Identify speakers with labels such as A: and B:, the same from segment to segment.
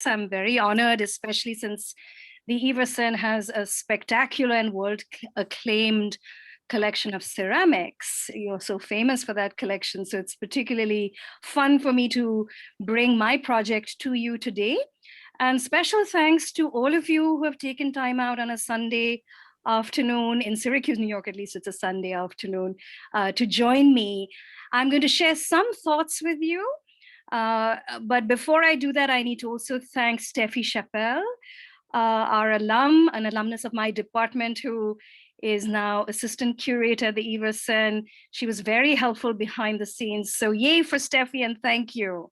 A: I'm very honored, especially since the Everson has a spectacular and world acclaimed collection of ceramics. You're so famous for that collection. So it's particularly fun for me to bring my project to you today. And special thanks to all of you who have taken time out on a Sunday afternoon in Syracuse, New York, at least it's a Sunday afternoon, to join me. I'm going to share some thoughts with you. But before I do that, I need to also thank Steffi Chappelle, our an alumnus of my department, who is now assistant curator at the Everson. She was very helpful behind the scenes. So yay for Steffi and thank you.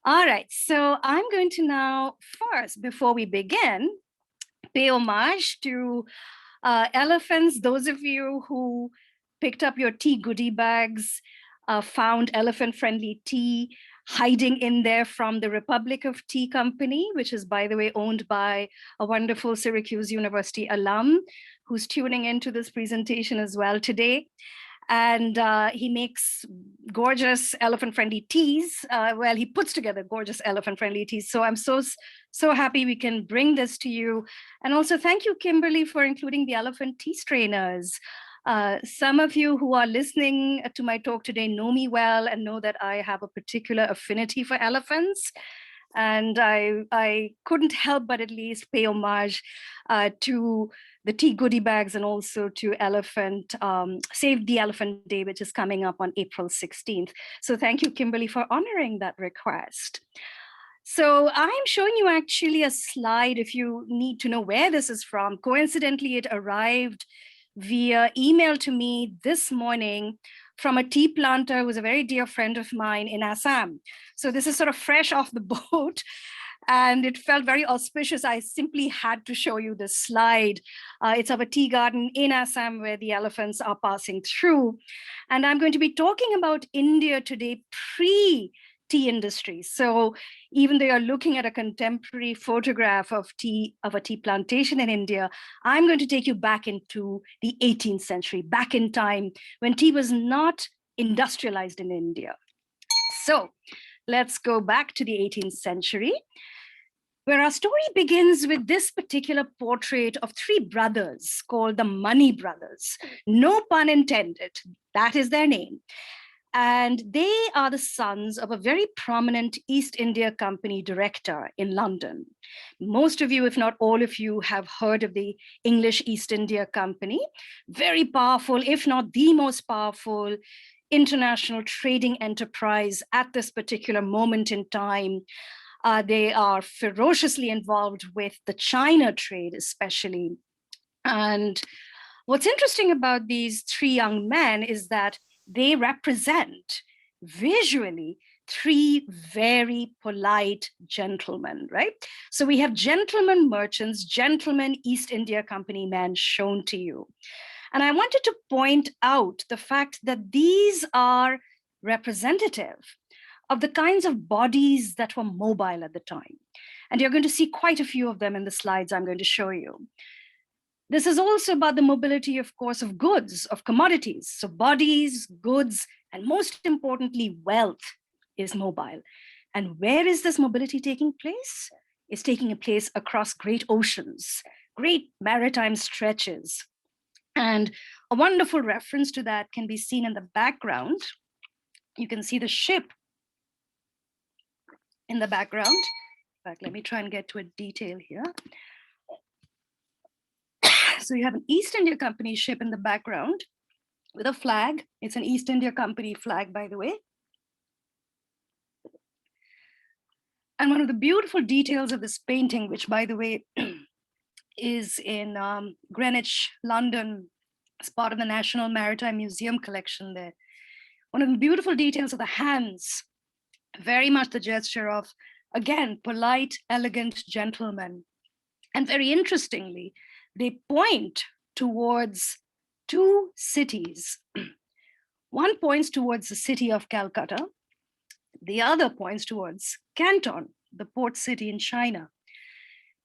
A: All right, so I'm going to now first, before we begin, pay homage to elephants. Those of you who picked up your tea goodie bags, found elephant-friendly tea hiding in there from the Republic of Tea Company, which is, by the way, owned by a wonderful Syracuse University alum who's tuning into this presentation as well today. And he makes gorgeous elephant-friendly teas. Well, he puts together gorgeous elephant-friendly teas. So I'm so happy we can bring this to you. And also thank you, Kimberly, for including the elephant tea strainers. Some of you who are listening to my talk today know me well and know that I have a particular affinity for elephants. And I couldn't help but at least pay homage to the tea goodie bags and also to Save the Elephant Day, which is coming up on April 16th. So thank you, Kimberly, for honoring that request. So I'm showing you actually a slide if you need to know where this is from. Coincidentally, it arrived via email to me this morning from a tea planter who's a very dear friend of mine in Assam. So this is sort of fresh off the boat and it felt very auspicious. I simply had to show you this slide. It's of a tea garden in Assam where the elephants are passing through. And I'm going to be talking about India today pre-tea industry. So even though you're looking at a contemporary photograph of a tea plantation in India, I'm going to take you back into the 18th century, back in time when tea was not industrialized in India. So let's go back to the 18th century, where our story begins with this particular portrait of three brothers called the Money Brothers. No pun intended, that is their name. And they are the sons of a very prominent East India Company director in London. Most of you, if not all of you, have heard of the English East India Company. Very powerful, if not the most powerful international trading enterprise at this particular moment in time. They are ferociously involved with the China trade, especially. And what's interesting about these three young men is that they represent visually three very polite gentlemen, right? So we have gentlemen merchants, gentlemen East India Company men shown to you. And I wanted to point out the fact that these are representative of the kinds of bodies that were mobile at the time. And you're going to see quite a few of them in the slides I'm going to show you. This is also about the mobility, of course, of goods, of commodities. So bodies, goods, and most importantly, wealth is mobile. And where is this mobility taking place? It's taking place across great oceans, great maritime stretches. And a wonderful reference to that can be seen in the background. You can see the ship in the background. In fact, let me try and get to a detail here. So you have an East India Company ship in the background with a flag. It's an East India Company flag, by the way. And one of the beautiful details of this painting, which, by the way, is in Greenwich, London, as part of the National Maritime Museum collection there. One of the beautiful details of the hands, very much the gesture of, again, polite, elegant gentlemen. And very interestingly, they point towards two cities. One points towards the city of Calcutta. The other points towards Canton, the port city in China.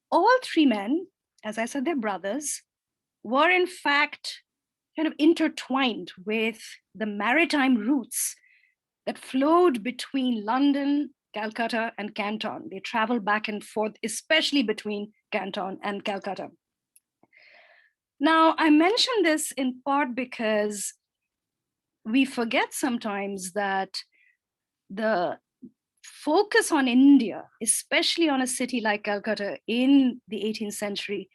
A: All three men, as I said, they're brothers, were in fact kind of intertwined with the maritime routes that flowed between London, Calcutta and Canton. They travel back and forth, especially between Canton and Calcutta. Now, I mention this in part because we forget sometimes that the focus on India, especially on a city like Calcutta in the 18th century,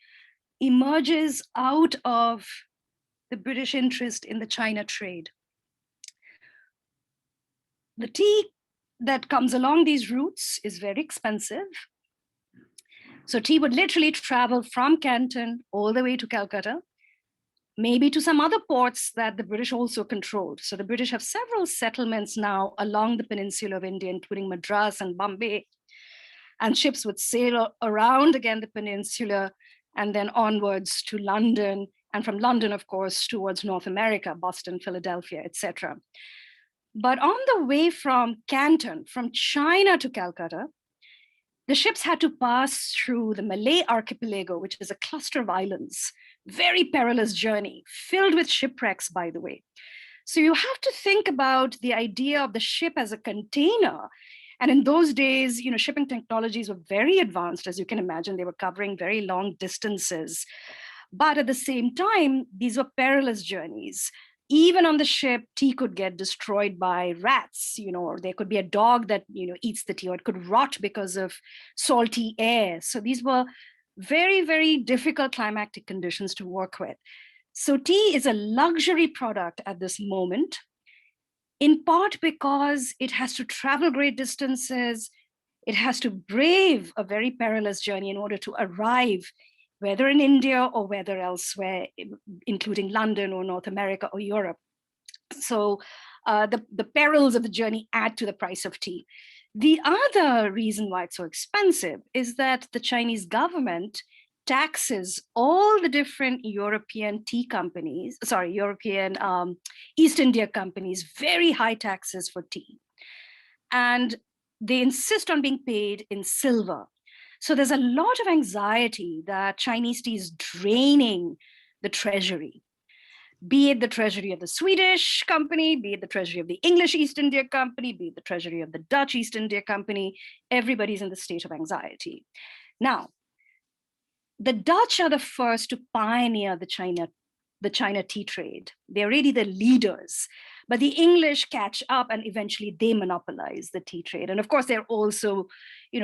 A: emerges out of the British interest in the China trade. The tea that comes along these routes is very expensive. So tea would literally travel from Canton all the way to Calcutta, maybe to some other ports that the British also controlled. So the British have several settlements now along the peninsula of India, including Madras and Bombay. And ships would sail around again the peninsula and then onwards to London, and from London, of course, towards North America, Boston, Philadelphia, etc. But on the way from Canton, from China to Calcutta, the ships had to pass through the Malay archipelago, which is a cluster of islands. Very perilous journey, filled with shipwrecks, by the way. So you have to think about the idea of the ship as a container. And in those days, shipping technologies were very advanced, as you can imagine. They were covering very long distances. But at the same time, these were perilous journeys. Even on the ship, tea could get destroyed by rats, or there could be a dog that, eats the tea, or it could rot because of salty air. So these were very, very difficult climatic conditions to work with. So tea is a luxury product at this moment, in part because it has to travel great distances. It has to brave a very perilous journey in order to arrive, whether in India or whether elsewhere, including London or North America or Europe. So the perils of the journey add to the price of tea. The other reason why it's so expensive is that the Chinese government taxes all the different European tea companies, European East India companies, very high taxes for tea. And they insist on being paid in silver. So there's a lot of anxiety that Chinese tea is draining the treasury, be it the treasury of the Swedish company, be it the treasury of the English East India Company, be it the treasury of the Dutch East India Company. Everybody's in the state of anxiety. Now, the Dutch are the first to pioneer the China tea trade. They're really the leaders. But the English catch up and eventually they monopolize the tea trade. And of course, they're also,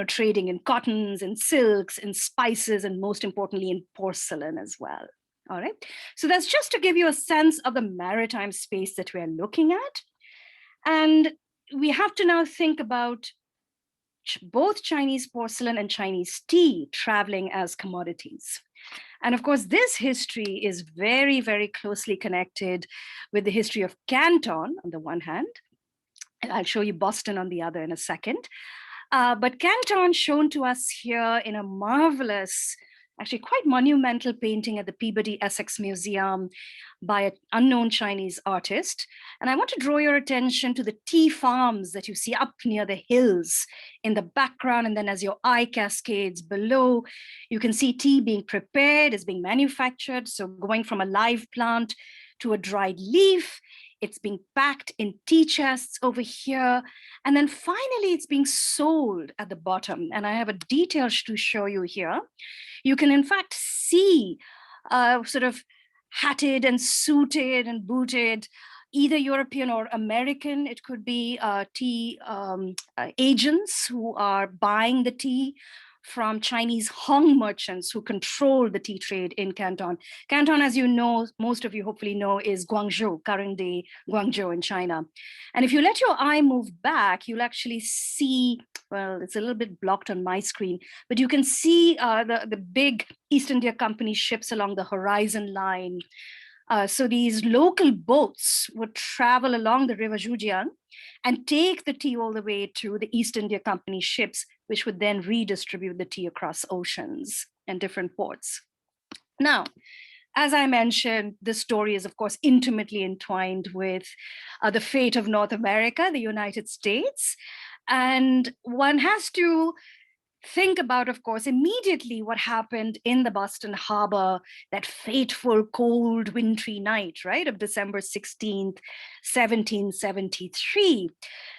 A: trading in cottons and silks and spices, and most importantly, in porcelain as well. All right. So that's just to give you a sense of the maritime space that we're looking at. And we have to now think about both Chinese porcelain and Chinese tea traveling as commodities. And of course, this history is very, very closely connected with the history of Canton on the one hand, and I'll show you Boston on the other in a second. But Canton shown to us here in a marvelous, actually quite monumental painting at the Peabody Essex Museum by an unknown Chinese artist. And I want to draw your attention to the tea farms that you see up near the hills in the background. And then as your eye cascades below, you can see tea being prepared, is being manufactured. So going from a live plant to a dried leaf, it's being packed in tea chests over here. And then finally, it's being sold at the bottom. And I have a detail to show you here. You can, in fact, see sort of hatted and suited and booted, either European or American. It could be tea agents who are buying the tea from Chinese Hong merchants who control the tea trade in Canton. Canton, as you know, most of you hopefully know, is Guangzhou, current day Guangzhou in China. And if you let your eye move back, you'll actually see, well, it's a little bit blocked on my screen, but you can see the big East India Company ships along the horizon line. So these local boats would travel along the river Zhujiang and take the tea all the way to the East India Company ships, which would then redistribute the tea across oceans and different ports. Now, as I mentioned, this story is, of course, intimately entwined with the fate of North America, the United States. And one has to think about, of course, immediately what happened in the Boston Harbor, that fateful, cold, wintry night, right, of December 16th, 1773.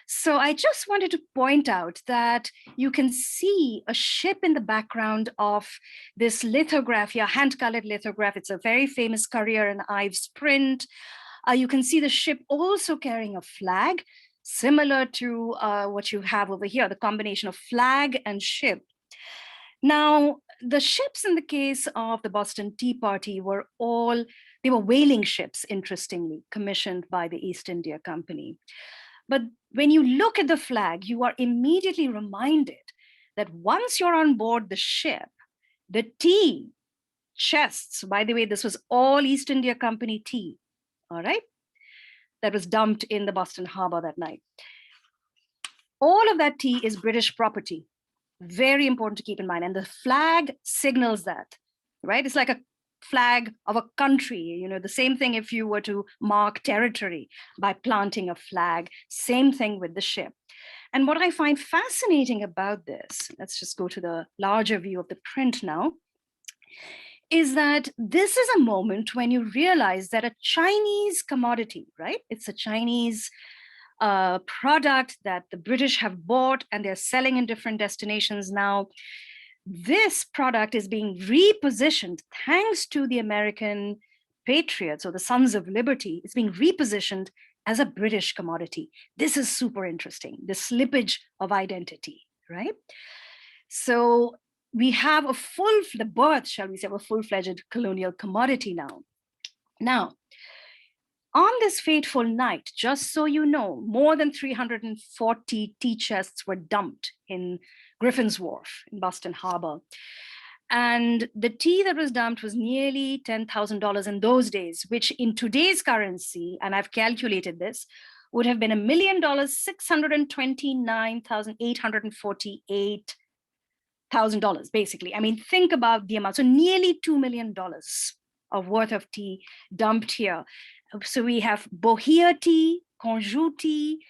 A: So I just wanted to point out that you can see a ship in the background of this lithograph here, hand-colored lithograph. It's a very famous Currier and Ives print. You can see the ship also carrying a flag, similar to what you have over here, the combination of flag and ship. Now, the ships in the case of the Boston Tea Party were they were whaling ships, interestingly, commissioned by the East India Company. But when you look at the flag, you are immediately reminded that once you're on board the ship, the tea chests, by the way, this was all East India Company tea, all right, that was dumped in the Boston Harbor that night. All of that tea is British property. Very important to keep in mind. And the flag signals that, right? It's like a flag of a country. You know, the same thing if you were to mark territory by planting a flag, same thing with the ship. And what I find fascinating about this, let's just go to the larger view of the print now, is that this is a moment when you realize that a Chinese commodity, right? It's a Chinese product that the British have bought and they're selling in different destinations now. This product is being repositioned thanks to the American patriots or the Sons of Liberty. It's being repositioned as a British commodity. This is super interesting, the slippage of identity, right? So we have the birth, shall we say, of a full-fledged colonial commodity now. Now, on this fateful night, just so you know, more than 340 tea chests were dumped in Griffin's Wharf in Boston Harbor. And the tea that was dumped was nearly $10,000 in those days, which in today's currency, and I've calculated this, would have been $1,629,848, basically. I mean, think about the amount. So nearly $2 million of worth of tea dumped here. So we have Bohea tea, Conjou tea,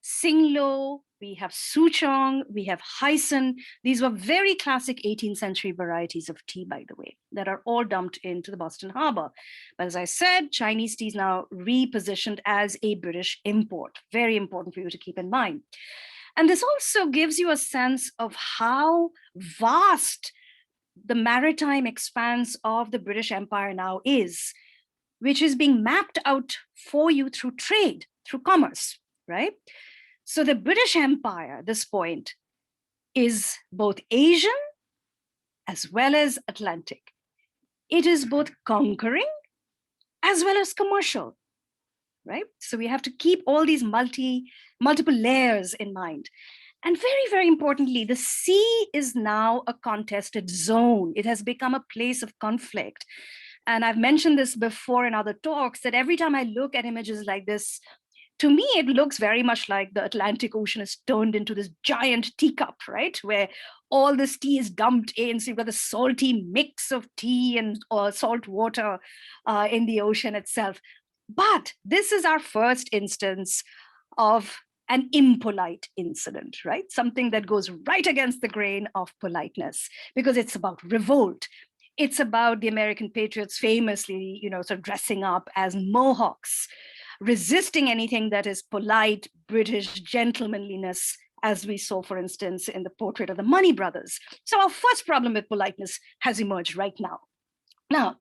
A: Singlo, we have Souchong, we have Hyson. These were very classic 18th century varieties of tea, by the way, that are all dumped into the Boston Harbor. But as I said, Chinese tea is now repositioned as a British import. Very important for you to keep in mind. And this also gives you a sense of how vast the maritime expanse of the British Empire now is, which is being mapped out for you through trade, through commerce, right? So the British Empire at this point is both Asian as well as Atlantic. It is both conquering as well as commercial, right? So we have to keep all these multiple layers in mind. And very, very importantly, the sea is now a contested zone. It has become a place of conflict. And I've mentioned this before in other talks, that every time I look at images like this, to me, it looks very much like the Atlantic Ocean is turned into this giant teacup, right? Where all this tea is dumped in. So you've got the salty mix of tea and salt water in the ocean itself. But this is our first instance of an impolite incident, right? Something that goes right against the grain of politeness, because it's about revolt. It's about the American patriots famously, sort of dressing up as Mohawks, resisting anything that is polite British gentlemanliness, as we saw, for instance, in the portrait of the Money Brothers. So our first problem with politeness has emerged right now. Now,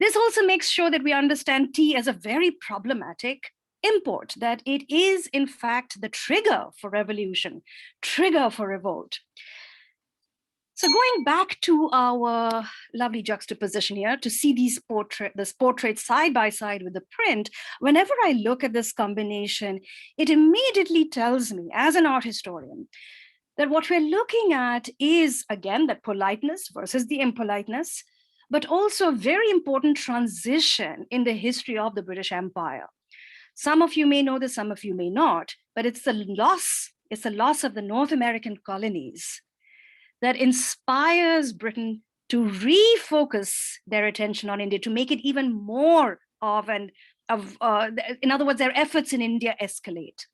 A: this also makes sure that we understand tea as a very problematic import, that it is, in fact, the trigger for revolution, trigger for revolt. So going back to our lovely juxtaposition here to see this portrait side by side with the print, whenever I look at this combination, it immediately tells me, as an art historian, that what we're looking at is, again, that politeness versus the impoliteness, but also a very important transition in the history of the British Empire. Some of you may know this, some of you may not, but it's the loss of the North American colonies that inspires Britain to refocus their attention on India, to make it even more in other words, their efforts in India escalate.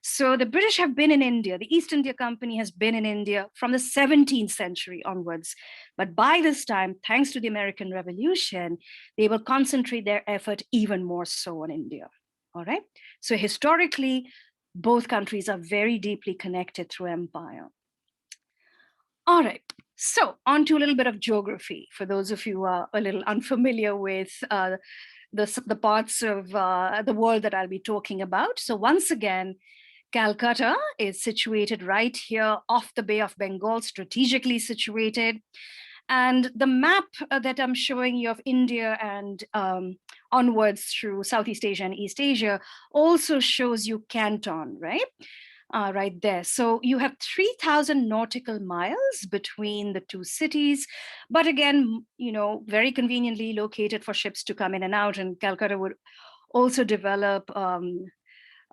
A: So the British have been in India. The East India Company has been in India from the 17th century onwards. But by this time, thanks to the American Revolution, they will concentrate their effort even more so on India. All right. So historically, both countries are very deeply connected through empire. All right. So on to a little bit of geography for those of you who are a little unfamiliar with the parts of the world that I'll be talking about. So once again, Calcutta is situated right here off the Bay of Bengal, strategically situated. And the map that I'm showing you of India and onwards through Southeast Asia and East Asia also shows you Canton, right? Right there. So you have 3,000 nautical miles between the two cities. But again, very conveniently located for ships to come in and out. And Calcutta would also develop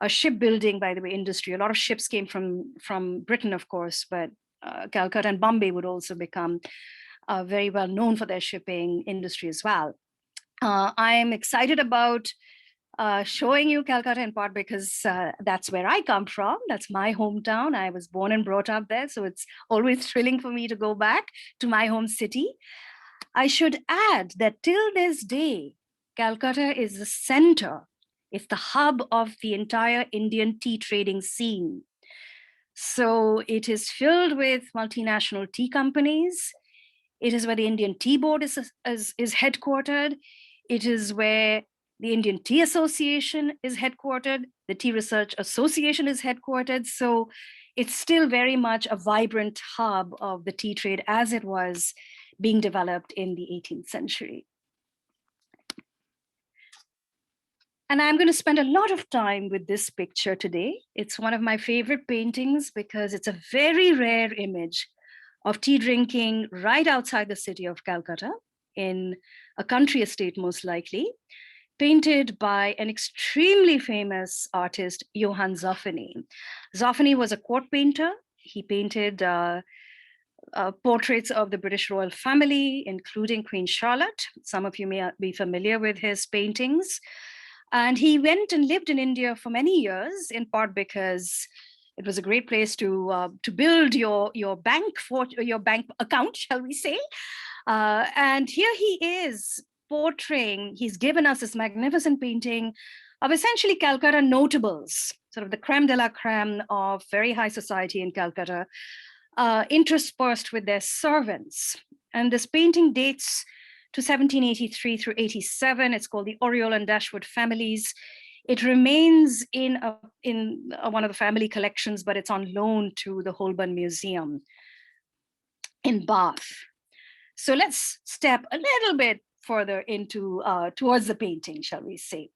A: a shipbuilding, by the way, industry. A lot of ships came from Britain, of course, but Calcutta and Bombay would also become very well known for their shipping industry as well. I'm excited about showing you Calcutta in part because that's where I come from. That's my hometown. I was born and brought up there. So it's always thrilling for me to go back to my home city. I should add that till this day, Calcutta is the center, it's the hub of the entire Indian tea trading scene. So it is filled with multinational tea companies. It is where the Indian Tea Board is headquartered. It is where the Indian Tea Association is headquartered. The Tea Research Association is headquartered. So it's still very much a vibrant hub of the tea trade as it was being developed in the 18th century. And I'm going to spend a lot of time with this picture today. It's one of my favorite paintings because it's a very rare image of tea drinking right outside the city of Calcutta, in a country estate most likely, painted by an extremely famous artist, Johann Zuffini. Zuffini was a court painter. He painted portraits of the British royal family, including Queen Charlotte. Some of you may be familiar with his paintings. And he went and lived in India for many years, in part because it was a great place to build your bank account, shall we say? And here he is portraying. He's given us this magnificent painting of essentially Calcutta notables, sort of the creme de la creme of very high society in Calcutta, interspersed with their servants. And this painting dates to 1783 through 87. It's called the Oriole and Dashwood Families. It remains in one of the family collections, but it's on loan to the Holborn Museum in Bath. So let's step a little bit further into towards the painting, shall we say.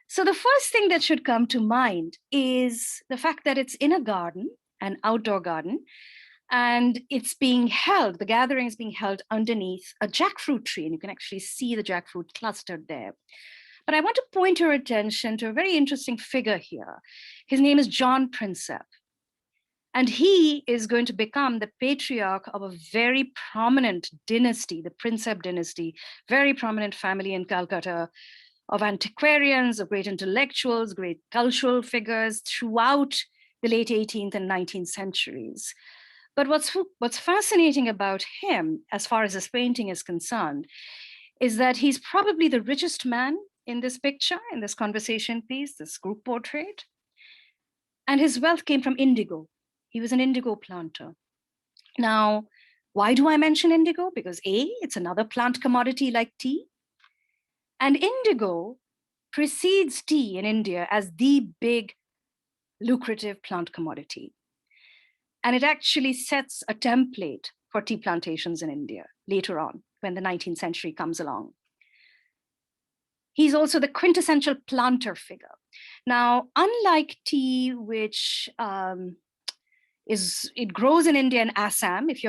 A: So the first thing that should come to mind is the fact that it's in a garden, an outdoor garden, and it's being held, the gathering is being held underneath a jackfruit tree, and you can actually see the jackfruit clustered there. But I want to point your attention to a very interesting figure here. His name is John Prinsep, and he is going to become the patriarch of a very prominent dynasty, the Prinsep dynasty, very prominent family in Calcutta, of antiquarians, of great intellectuals, great cultural figures throughout the late 18th and 19th centuries. But what's fascinating about him, as far as this painting is concerned, is that he's probably the richest man in this picture, in this conversation piece, this group portrait. And his wealth came from indigo. He was an indigo planter. Now, why do I mention indigo? Because A, it's another plant commodity like tea. And indigo precedes tea in India as the big lucrative plant commodity. And it actually sets a template for tea plantations in India later on, when the 19th century comes along. He's also the quintessential planter figure. Now, unlike tea, which it grows in India and Assam. If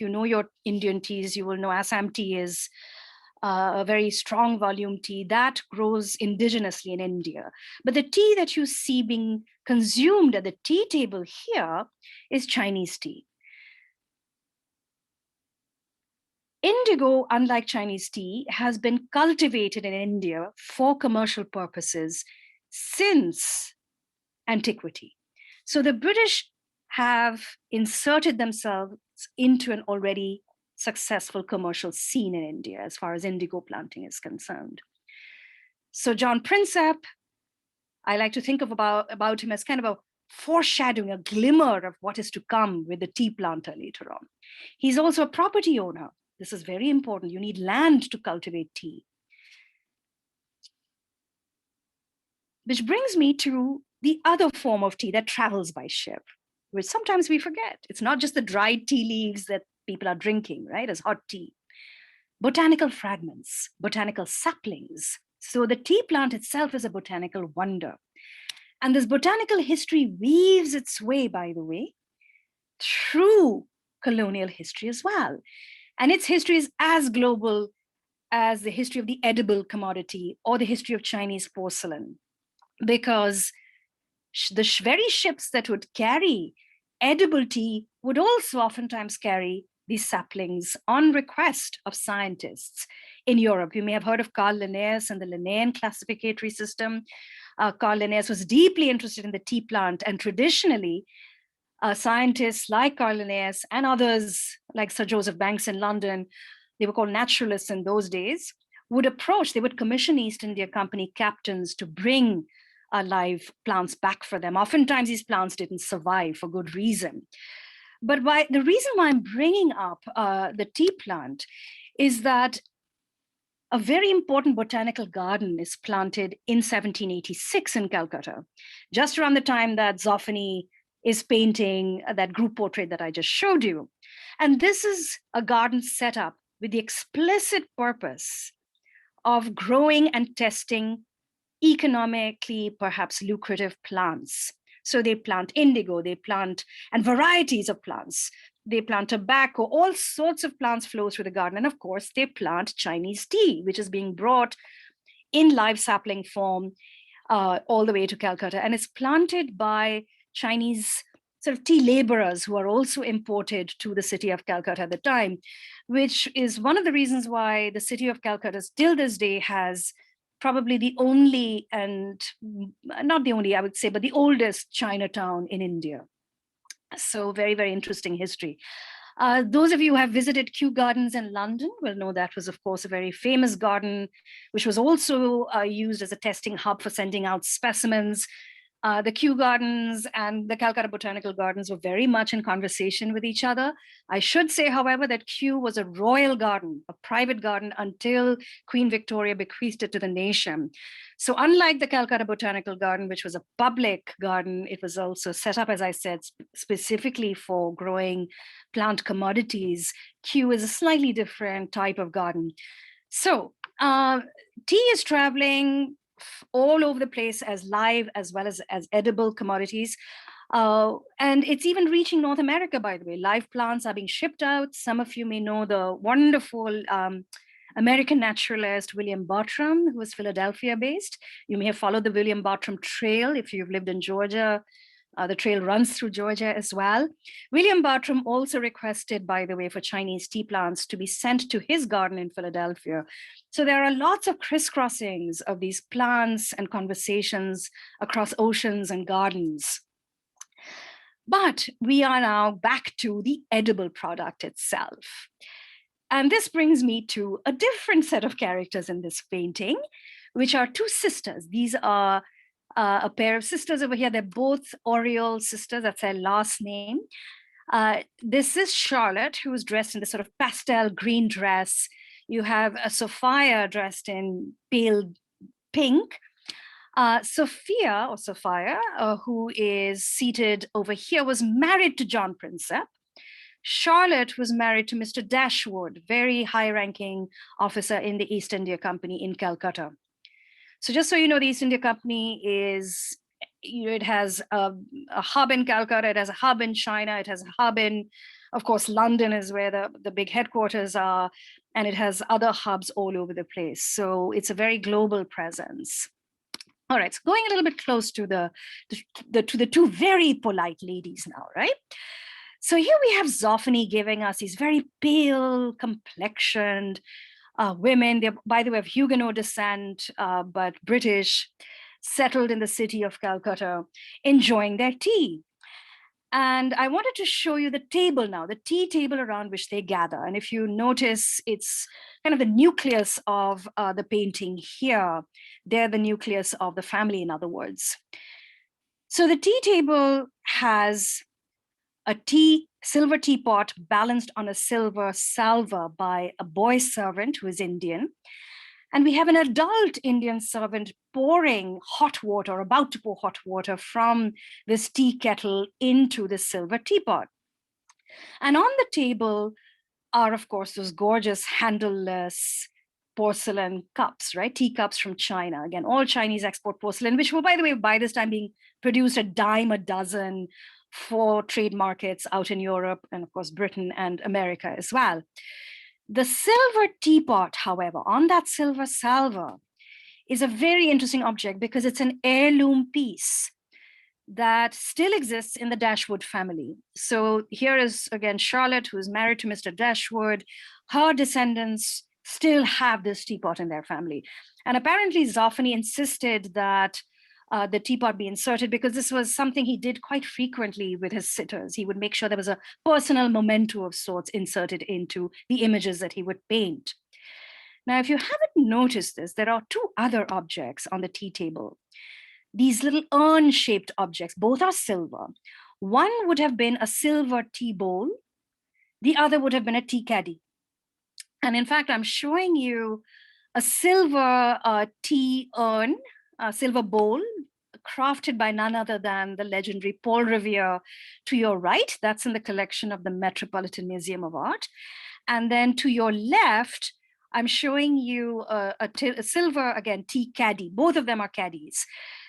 A: you know your Indian teas, you will know Assam tea is a very strong volume tea that grows indigenously in India. But the tea that you see being consumed at the tea table here is Chinese tea. Indigo, unlike Chinese tea, has been cultivated in India for commercial purposes since antiquity. So the British have inserted themselves into an already successful commercial scene in India as far as indigo planting is concerned. So John Prinsep, I like to think of about him as kind of a foreshadowing, a glimmer of what is to come with the tea planter later on. He's also a property owner. This is very important. You need land to cultivate tea. Which brings me to the other form of tea that travels by ship, which sometimes we forget. It's not just the dried tea leaves that people are drinking, right, as hot tea. Botanical fragments, botanical saplings. So the tea plant itself is a botanical wonder. And this botanical history weaves its way, by the way, through colonial history as well. And its history is as global as the history of the edible commodity or the history of Chinese porcelain, because the very ships that would carry edible tea would also oftentimes carry these saplings on request of scientists in Europe. You may have heard of Carl Linnaeus and the Linnaean classificatory system. Carl Linnaeus was deeply interested in the tea plant, and traditionally, scientists like Carl Linnaeus and others like Sir Joseph Banks in London, they were called naturalists in those days, they would commission East India Company captains to bring live plants back for them. Oftentimes these plants didn't survive for good reason. But the reason why I'm bringing up the tea plant is that a very important botanical garden is planted in 1786 in Calcutta, just around the time that Zuffini is painting that group portrait that I just showed you. And this is a garden set up with the explicit purpose of growing and testing economically perhaps lucrative plants. So they plant indigo, they plant, and varieties of plants. They plant tobacco, all sorts of plants flow through the garden. And of course, they plant Chinese tea, which is being brought in live sapling form all the way to Calcutta. And it's planted by Chinese sort of tea laborers who are also imported to the city of Calcutta at the time, which is one of the reasons why the city of Calcutta still this day has probably the only, and not the only, I would say, but the oldest Chinatown in India. So very, very interesting history. Those of you who have visited Kew Gardens in London will know that was, of course, a very famous garden, which was also used as a testing hub for sending out specimens. The Kew Gardens and the Calcutta Botanical Gardens were very much in conversation with each other. I should say, however, that Kew was a royal garden, a private garden, until Queen Victoria bequeathed it to the nation. So unlike the Calcutta Botanical Garden, which was a public garden, it was also set up, as I said, specifically for growing plant commodities. Kew is a slightly different type of garden. So tea is traveling all over the place as live as well as edible commodities. And it's even reaching North America, by the way. Live plants are being shipped out. Some of you may know the wonderful American naturalist William Bartram, who was Philadelphia based. You may have followed the William Bartram Trail if you've lived in Georgia. The trail runs through Georgia as well. William Bartram also requested, by the way, for Chinese tea plants to be sent to his garden in Philadelphia. So there are lots of crisscrossings of these plants and conversations across oceans and gardens. But we are now back to the edible product itself. And this brings me to a different set of characters in this painting, which are two sisters. These are a pair of sisters over here. They're both Oriole sisters. That's their last name. This is Charlotte, who is dressed in this sort of pastel green dress. You have a Sophia dressed in pale pink. Sophia, who is seated over here, was married to John Prinsep. Charlotte was married to Mr. Dashwood, very high-ranking officer in the East India Company in Calcutta. So just so you know, the East India Company is, it has a hub in Calcutta, it has a hub in China, it has a hub in, of course, London is where the big headquarters are, and it has other hubs all over the place. So it's a very global presence. All right, so going a little bit close to the two very polite ladies now, right? So here we have Zuffini giving us these very pale complexioned women. They're, by the way, of Huguenot descent, but British, settled in the city of Calcutta, enjoying their tea. And I wanted to show you the table now, the tea table around which they gather. And if you notice, it's kind of the nucleus of the painting here. They're the nucleus of the family, in other words. So the tea table has a silver teapot balanced on a silver salver by a boy servant who is Indian. And we have an adult Indian servant pouring hot water, about to pour hot water from this tea kettle into the silver teapot. And on the table are, of course, those gorgeous handleless porcelain cups, right? Teacups from China. Again, all Chinese export porcelain, which were, by the way, by this time being produced a dime a dozen for trade markets out in Europe and, of course, Britain and America as well. The silver teapot, however, on that silver salver is a very interesting object because it's an heirloom piece that still exists in the Dashwood family. So here is, again, Charlotte, who is married to Mr. Dashwood. Her descendants still have this teapot in their family. And apparently Zuffini insisted that the teapot be inserted because this was something he did quite frequently with his sitters. He would make sure there was a personal memento of sorts inserted into the images that he would paint. Now, if you haven't noticed this, there are two other objects on the tea table. These little urn-shaped objects, both are silver. One would have been a silver tea bowl. The other would have been a tea caddy. And in fact, I'm showing you a silver tea urn, a silver bowl, crafted by none other than the legendary Paul Revere to your right. That's in the collection of the Metropolitan Museum of Art. And then to your left, I'm showing you a silver, again, tea caddy. Both of them are caddies.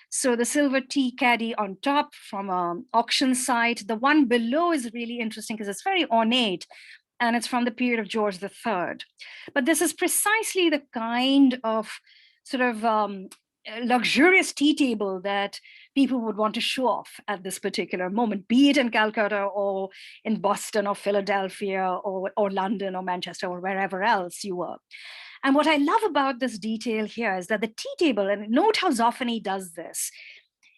A: So the silver tea caddy on top from an auction site. The one below is really interesting because it's very ornate and it's from the period of George III. But this is precisely the kind of sort of luxurious tea table that people would want to show off at this particular moment, be it in Calcutta or in Boston or Philadelphia or London or Manchester or wherever else you were. And what I love about this detail here is that the tea table, and note how Zuffini does this,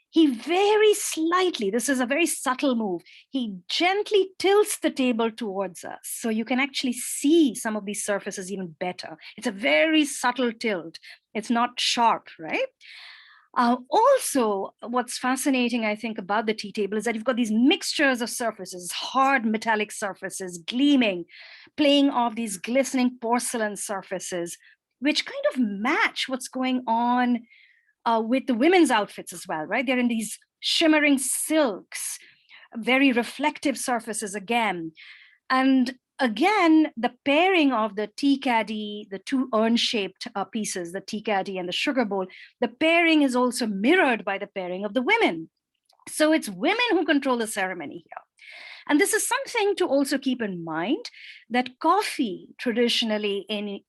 A: he very slightly, this is a very subtle move, he gently tilts the table towards us. So you can actually see some of these surfaces even better. It's a very subtle tilt. It's not sharp, right? Also, what's fascinating, I think, about the tea table is that you've got these mixtures of surfaces, hard metallic surfaces, gleaming, playing off these glistening porcelain surfaces, which kind of match what's going on with the women's outfits as well, right? They're in these shimmering silks, very reflective surfaces again. And again, the pairing of the tea caddy, the two urn-shaped pieces, the tea caddy and the sugar bowl, the pairing is also mirrored by the pairing of the women. So it's women who control the ceremony here. And this is something to also keep in mind, that coffee traditionally in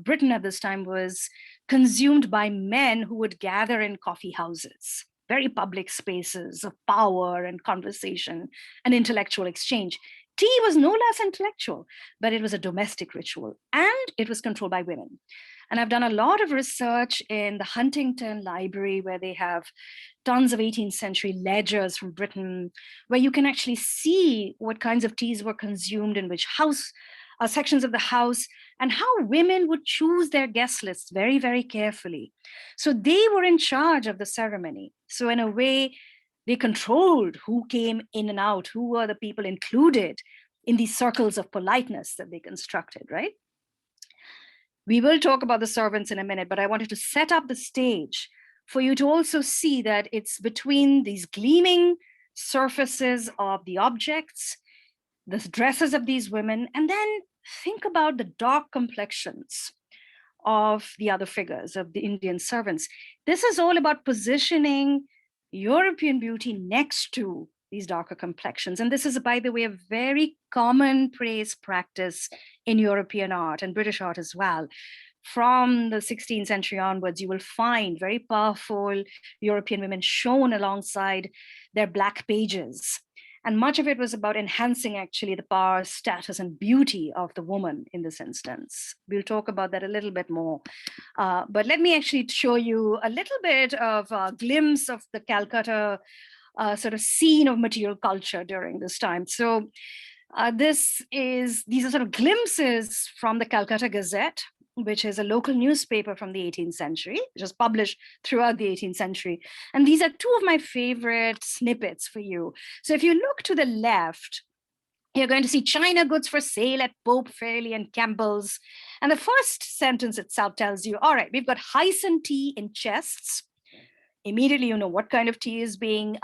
A: Britain at this time was consumed by men who would gather in coffee houses, very public spaces of power and conversation and intellectual exchange. Tea was no less intellectual, but it was a domestic ritual and it was controlled by women. And I've done a lot of research in the Huntington Library, where they have tons of 18th century ledgers from Britain, where you can actually see what kinds of teas were consumed in which house, sections of the house, and how women would choose their guest lists very, very carefully. So they were in charge of the ceremony. So in a way, they controlled who came in and out, who were the people included in these circles of politeness that they constructed, right? We will talk about the servants in a minute, but I wanted to set up the stage for you to also see that it's between these gleaming surfaces of the objects, the dresses of these women, and then think about the dark complexions of the other figures, of the Indian servants. This is all about positioning European beauty next to these darker complexions. And this is, by the way, a very commonplace practice in European art and British art as well. From the 16th century onwards, you will find very powerful European women shown alongside their black pages. And much of it was about enhancing actually the power, status, and beauty of the woman in this instance. We'll talk about that a little bit more. But let me actually show you a little bit of a glimpse of the Calcutta sort of scene of material culture during this time. So these are sort of glimpses from the Calcutta Gazette, which is a local newspaper from the 18th century, which was published throughout the 18th century. And these are two of my favorite snippets for you. So if you look to the left, you're going to see China goods for sale at Pope, Fairley, and Campbell's. And the first sentence itself tells you, all right, we've got Hyson tea in chests. Immediately, you know what kind of tea is being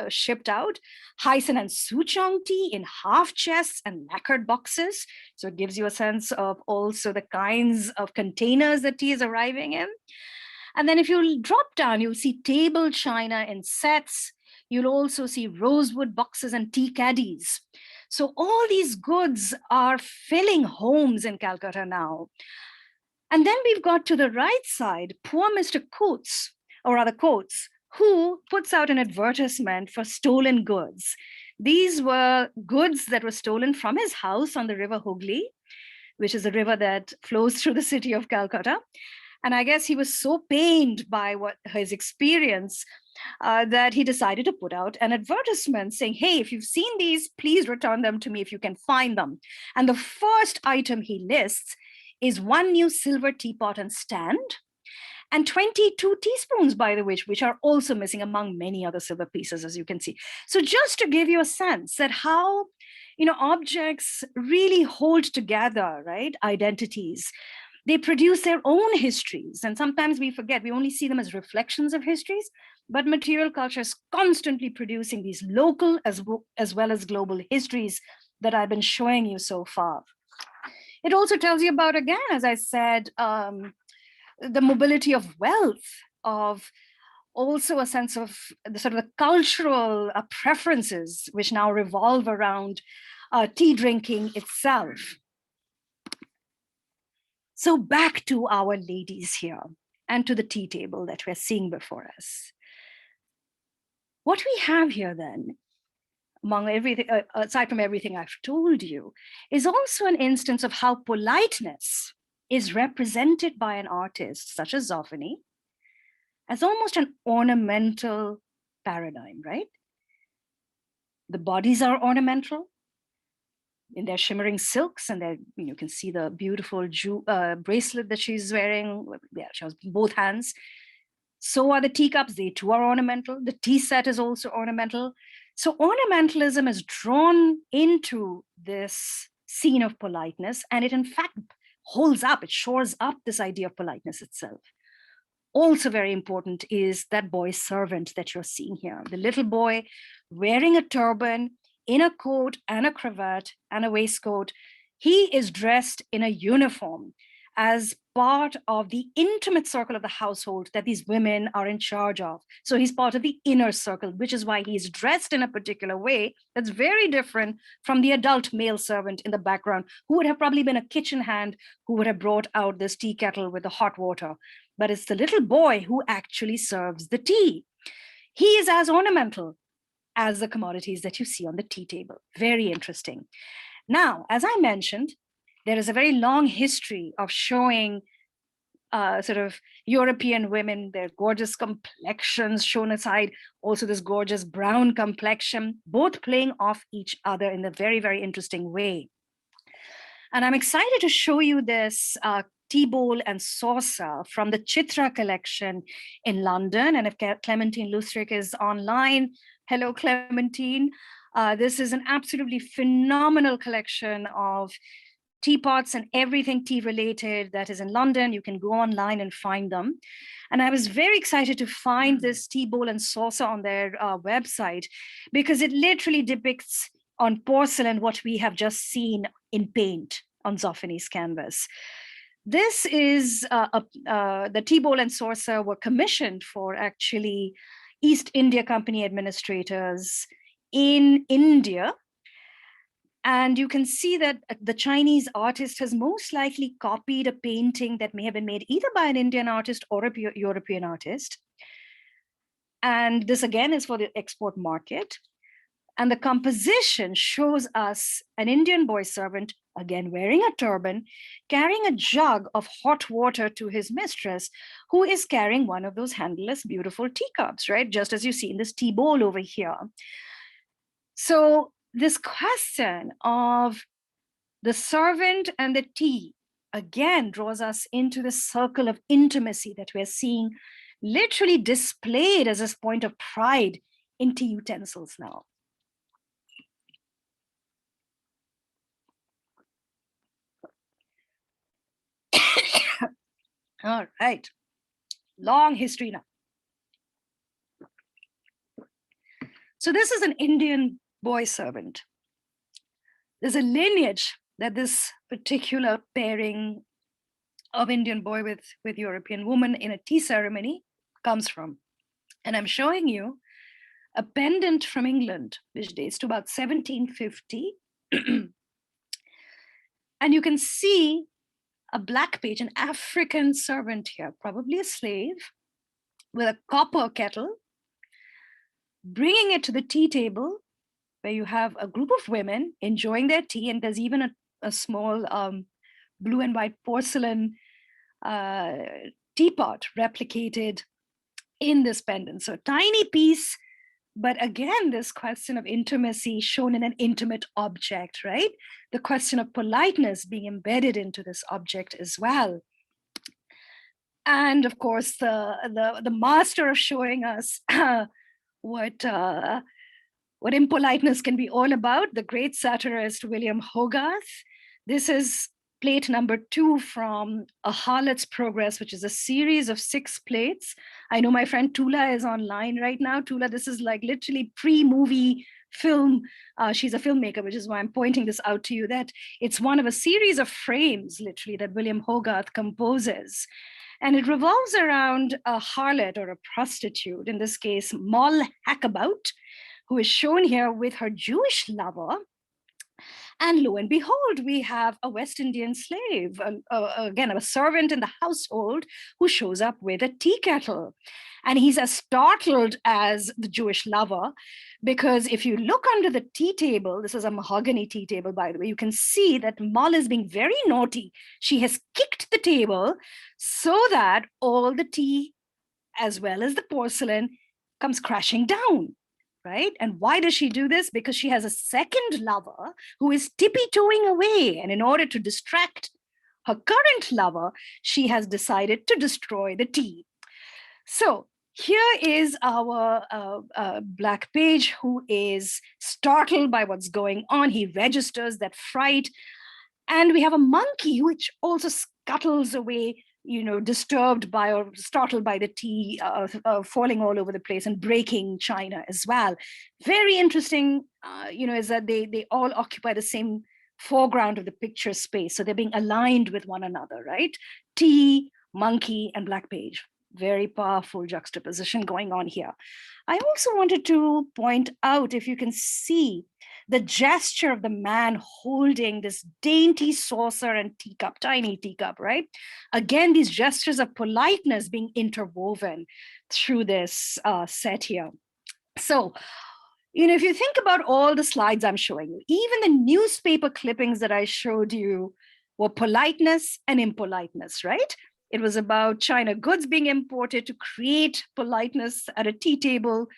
A: shipped out. Hyson and Souchong tea in half chests and lacquered boxes. So it gives you a sense of also the kinds of containers that tea is arriving in. And then if you drop down, you'll see table china in sets. You'll also see rosewood boxes and tea caddies. So all these goods are filling homes in Calcutta now. And then we've got to the right side, poor Mr. Coates, or rather Coates, who puts out an advertisement for stolen goods. These were goods that were stolen from his house on the river Hooghly, which is a river that flows through the city of Calcutta. And I guess he was so pained by his experience that he decided to put out an advertisement saying, hey, if you've seen these, please return them to me if you can find them. And the first item he lists is one new silver teapot and stand, and 22 teaspoons, by the way, which are also missing among many other silver pieces, as you can see. So just to give you a sense that how, objects really hold together, right, identities. They produce their own histories. And sometimes we forget, we only see them as reflections of histories, but material culture is constantly producing these local as well as global histories that I've been showing you so far. It also tells you about, again, as I said, the mobility of wealth, of also a sense of the sort of the cultural preferences, which now revolve around tea drinking itself. So back to our ladies here and to the tea table that we're seeing before us. What we have here then, among everything, aside from everything I've told you, is also an instance of how politeness is represented by an artist such as Zuffini as almost an ornamental paradigm, right? The bodies are ornamental in their shimmering silks, and you can see the beautiful bracelet that she's wearing. Yeah, she has both hands. So are the teacups, they too are ornamental. The tea set is also ornamental. So ornamentalism is drawn into this scene of politeness, and it in fact holds up, it shores up this idea of politeness itself. Also very important is that boy servant that you're seeing here. The little boy wearing a turban, in a coat and a cravat and a waistcoat. He is dressed in a uniform as part of the intimate circle of the household that these women are in charge of. So he's part of the inner circle, which is why he's dressed in a particular way that's very different from the adult male servant in the background, who would have probably been a kitchen hand who would have brought out this tea kettle with the hot water. But it's the little boy who actually serves the tea. He is as ornamental as the commodities that you see on the tea table. Very interesting. Now, as I mentioned, there is a very long history of showing sort of European women, their gorgeous complexions shown aside, also this gorgeous brown complexion, both playing off each other in a very, very interesting way. And I'm excited to show you this tea bowl and saucer from the Chitra Collection in London. And if Clementine Lustrick is online, hello, Clementine. This is an absolutely phenomenal collection of teapots and everything tea related that is in London. You can go online and find them. And I was very excited to find this tea bowl and saucer on their website, because it literally depicts on porcelain what we have just seen in paint on Zuffini's canvas. This is the tea bowl and saucer were commissioned for actually East India Company administrators in India. And you can see that the Chinese artist has most likely copied a painting that may have been made either by an Indian artist or a European artist. And this again is for the export market. And the composition shows us an Indian boy servant again wearing a turban, carrying a jug of hot water to his mistress, who is carrying one of those handleless, beautiful teacups, right? Just as you see in this tea bowl over here. So this question of the servant and the tea again draws us into the circle of intimacy that we're seeing literally displayed as a point of pride in tea utensils now. All right, long history now. So this is an Indian boy servant. There's a lineage that this particular pairing of Indian boy with European woman in a tea ceremony comes from. And I'm showing you a pendant from England, which dates to about 1750. And you can see a black page, an African servant here, probably a slave, with a copper kettle, bringing it to the tea table, where you have a group of women enjoying their tea, and there's even a small blue and white porcelain teapot replicated in this pendant. So tiny piece, but again, this question of intimacy shown in an intimate object, right? The question of politeness being embedded into this object as well. And of course, the master of showing us what impoliteness can be all about, the great satirist William Hogarth. This is plate number 2 from a Hamlets Progress, which is a series of 6 plates. I know my friend Tula is online right now. Tula, this is like literally pre-movie film. She's a filmmaker, which is why I'm pointing this out to you, that it's one of a series of frames, literally, that William Hogarth composes. And it revolves around a harlot or a prostitute, in this case, Moll Hackabout, who is shown here with her Jewish lover. And lo and behold, we have a West Indian slave, again, a servant in the household, who shows up with a tea kettle. And he's as startled as the Jewish lover, because if you look under the tea table, this is a mahogany tea table, by the way, you can see that Moll is being very naughty. She has kicked the table so that all the tea, as well as the porcelain, comes crashing down. Right? And why does she do this? Because she has a second lover who is tippy-toeing away. And in order to distract her current lover, she has decided to destroy the tea. So here is our black page, who is startled by what's going on. He registers that fright. And we have a monkey which also scuttles away, disturbed by or startled by the tea falling all over the place and breaking china as well. Very interesting, is that they all occupy the same foreground of the picture space. So they're being aligned with one another, right? Tea, monkey, and black page. Very powerful juxtaposition going on here. I also wanted to point out, if you can see, the gesture of the man holding this dainty saucer and teacup, tiny teacup, right? Again, these gestures of politeness being interwoven through this set here. So, if you think about all the slides I'm showing you, even the newspaper clippings that I showed you were politeness and impoliteness, right? It was about China goods being imported to create politeness at a tea table,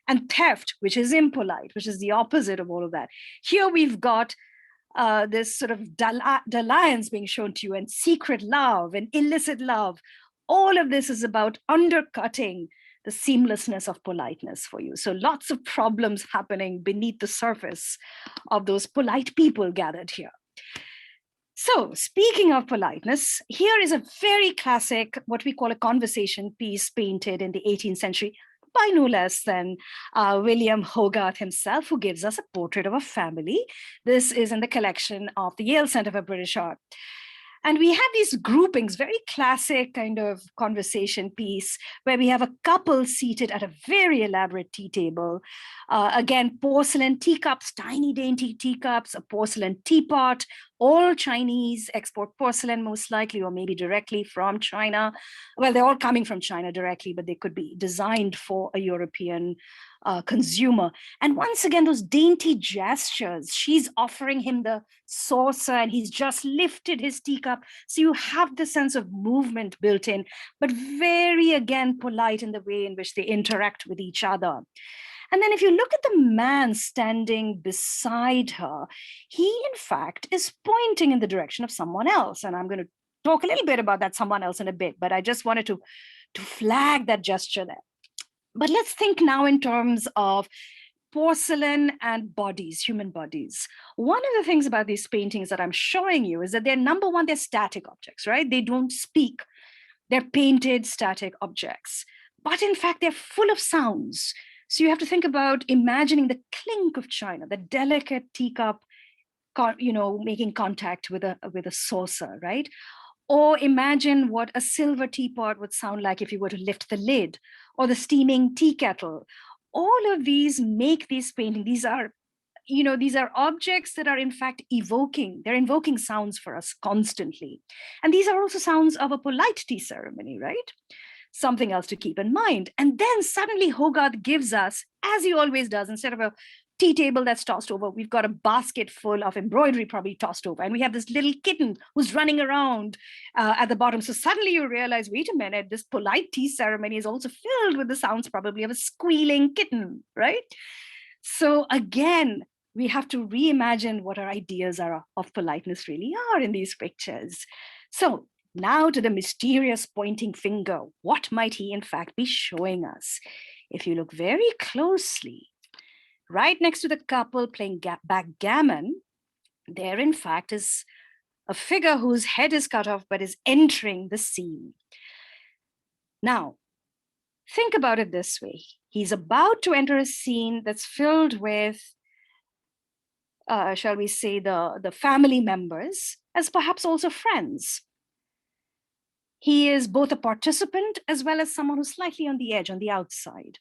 A: and theft, which is impolite, which is the opposite of all of that. Here we've got this sort of dalliance being shown to you, and secret love and illicit love. All of this is about undercutting the seamlessness of politeness for you. So lots of problems happening beneath the surface of those polite people gathered here. So speaking of politeness, here is a very classic, what we call a conversation piece painted in the 18th century by no less than William Hogarth himself, who gives us a portrait of a family. This is in the collection of the Yale Center for British Art. And we have these groupings, very classic kind of conversation piece, where we have a couple seated at a very elaborate tea table. Again, porcelain teacups, tiny dainty teacups, a porcelain teapot, All Chinese export porcelain, most likely, or maybe directly from China. Well, they're all coming from China directly, but they could be designed for a European consumer. And once again, those dainty gestures, she's offering him the saucer and he's just lifted his teacup. So you have the sense of movement built in, but very, again, polite in the way in which they interact with each other. And then if you look at the man standing beside her, he in fact is pointing in the direction of someone else. And I'm going to talk a little bit about that someone else in a bit, but I just wanted to flag that gesture there. But let's think now in terms of porcelain and bodies, human bodies. One of the things about these paintings that I'm showing you is that they're, number one, they're static objects, right? They don't speak. They're painted static objects. But in fact, they're full of sounds. So you have to think about imagining the clink of china, the delicate teacup, making contact with a saucer, right? Or imagine what a silver teapot would sound like if you were to lift the lid, or the steaming tea kettle. All of these make these paintings. These are objects that are in fact they're invoking sounds for us constantly. And these are also sounds of a polite tea ceremony, right? Something else to keep in mind. And then suddenly Hogarth gives us, as he always does, instead of a tea table that's tossed over, we've got a basket full of embroidery probably tossed over. And we have this little kitten who's running around at the bottom. So suddenly you realize, wait a minute, this polite tea ceremony is also filled with the sounds probably of a squealing kitten, right? So again, we have to reimagine what our ideas of politeness really are in these pictures. So now to the mysterious pointing finger. What might he in fact be showing us? If you look very closely, right next to the couple playing backgammon, there in fact is a figure whose head is cut off but is entering the scene. Now, think about it this way. He's about to enter a scene that's filled with, shall we say, the family members, as perhaps also friends. He is both a participant as well as someone who's slightly on the edge, on the outside.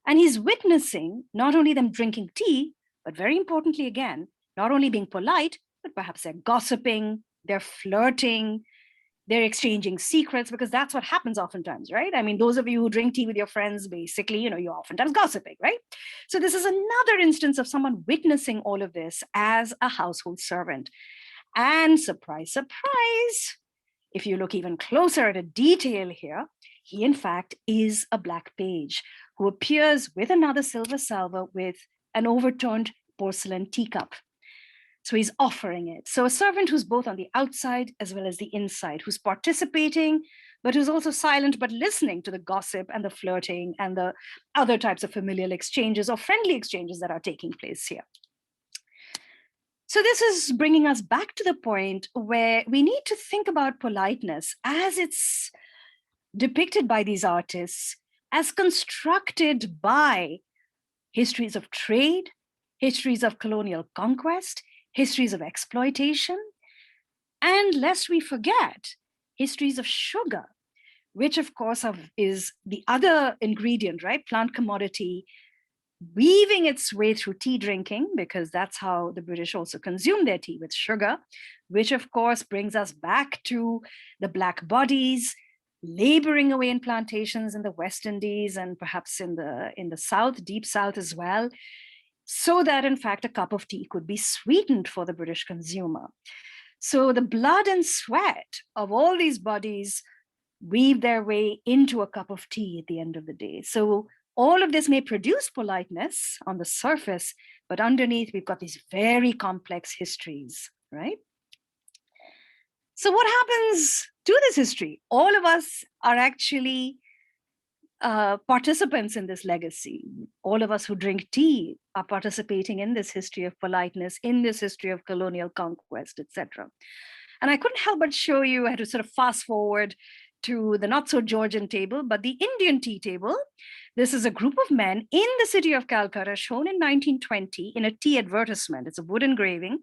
A: And he's witnessing not only them drinking tea, but very importantly, again, not only being polite, but perhaps they're gossiping, they're flirting, they're exchanging secrets, because that's what happens oftentimes, right? I mean, those of you who drink tea with your friends, basically, you're oftentimes gossiping, right? So this is another instance of someone witnessing all of this as a household servant. And surprise, surprise, if you look even closer at a detail here, he in fact is a black page who appears with another silver salver with an overturned porcelain teacup. So he's offering it. So a servant who's both on the outside as well as the inside, who's participating, but who's also silent, but listening to the gossip and the flirting and the other types of familial exchanges or friendly exchanges that are taking place here. So this is bringing us back to the point where we need to think about politeness as it's depicted by these artists, as constructed by histories of trade, histories of colonial conquest, histories of exploitation, and lest we forget, histories of sugar, which of course is the other ingredient, right? Plant commodity, weaving its way through tea drinking, because that's how the British also consume their tea, with sugar, which of course brings us back to the black bodies laboring away in plantations in the West Indies and perhaps in the South, deep South as well, so that in fact a cup of tea could be sweetened for the British consumer. So the blood and sweat of all these bodies weave their way into a cup of tea at the end of the day. So all of this may produce politeness on the surface, but underneath we've got these very complex histories, right? So what happens to this history? All of us are actually participants in this legacy. All of us who drink tea are participating in this history of politeness, in this history of colonial conquest, etc. And I couldn't help but show you, I had to sort of fast forward to the not so Georgian table, but the Indian tea table. This is a group of men in the city of Calcutta, shown in 1920 in a tea advertisement. It's a wood engraving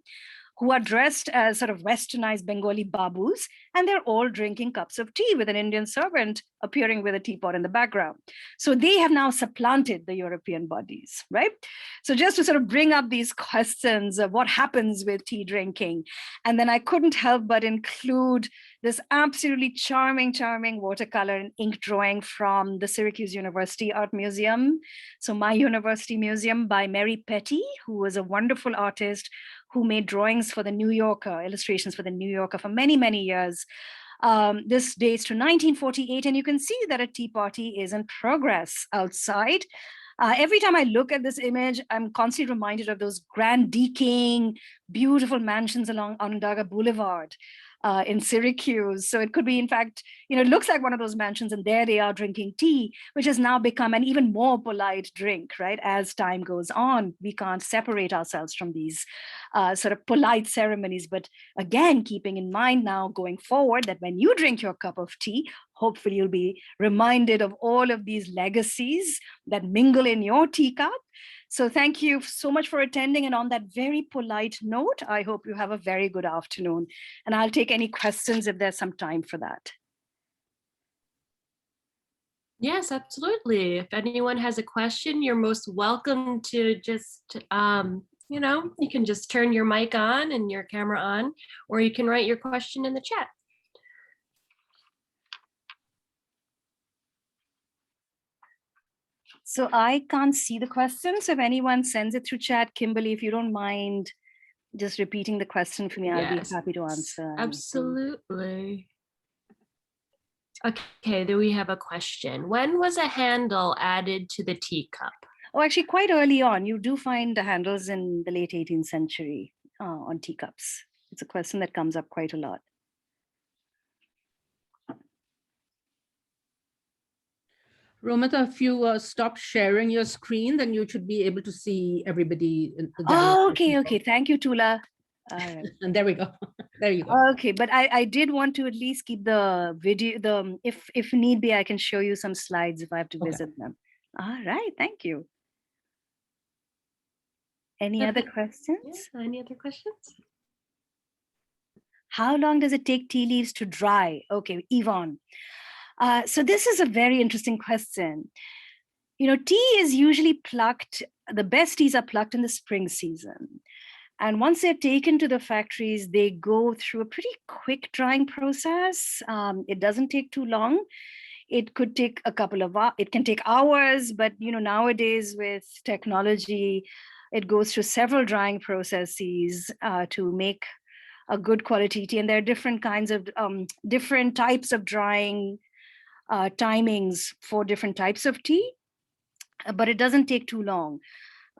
A: who are dressed as sort of westernized Bengali babus, and they're all drinking cups of tea with an Indian servant appearing with a teapot in the background. So they have now supplanted the European bodies, right? So just to sort of bring up these questions of what happens with tea drinking. And then I couldn't help but include this absolutely charming watercolor and ink drawing from the Syracuse University Art Museum. So my university museum by Mary Petty, who was a wonderful artist who made drawings for the New Yorker, illustrations for the New Yorker for many, many years. This dates to 1948, and you can see that a tea party is in progress outside. Every time I look at this image, I'm constantly reminded of those grand decaying, beautiful mansions along Onondaga Boulevard in Syracuse. So it could be, in fact, it looks like one of those mansions, and there they are drinking tea, which has now become an even more polite drink, right? As time goes on, we can't separate ourselves from these sort of polite ceremonies. But again, keeping in mind now going forward that when you drink your cup of tea, hopefully you'll be reminded of all of these legacies that mingle in your teacup. So thank you so much for attending. And on that very polite note, I hope you have a very good afternoon. And I'll take any questions if there's some time for that.
B: Yes, absolutely. If anyone has a question, you're most welcome to just, you can just turn your mic on and your camera on, or you can write your question in the chat.
A: So I can't see the questions. If anyone sends it through chat, Kimberly, if you don't mind just repeating the question for me, I'll be happy to answer.
B: Absolutely. Okay, do we have a question? When was a handle added to the teacup?
A: Oh, actually, quite early on. You do find the handles in the late 18th century on teacups. It's a question that comes up quite a lot.
C: Romita, if you stop sharing your screen, then you should be able to see everybody.
A: Oh, okay. Thank you, Tula.
C: And there we go. There you go.
A: Okay, but I did want to at least keep the video, if need be, I can show you some slides if I have to visit them. All right, thank you. Any other questions?
B: Yeah, any other questions?
A: How long does it take tea leaves to dry? Okay, Yvonne. So this is a very interesting question. Tea is usually plucked, the best teas are plucked in the spring season. And once they're taken to the factories, they go through a pretty quick drying process. It doesn't take too long. It could take a couple of hours, it can take hours, but nowadays with technology, it goes through several drying processes to make a good quality tea. And there are different kinds of, different types of drying timings for different types of tea, but it doesn't take too long.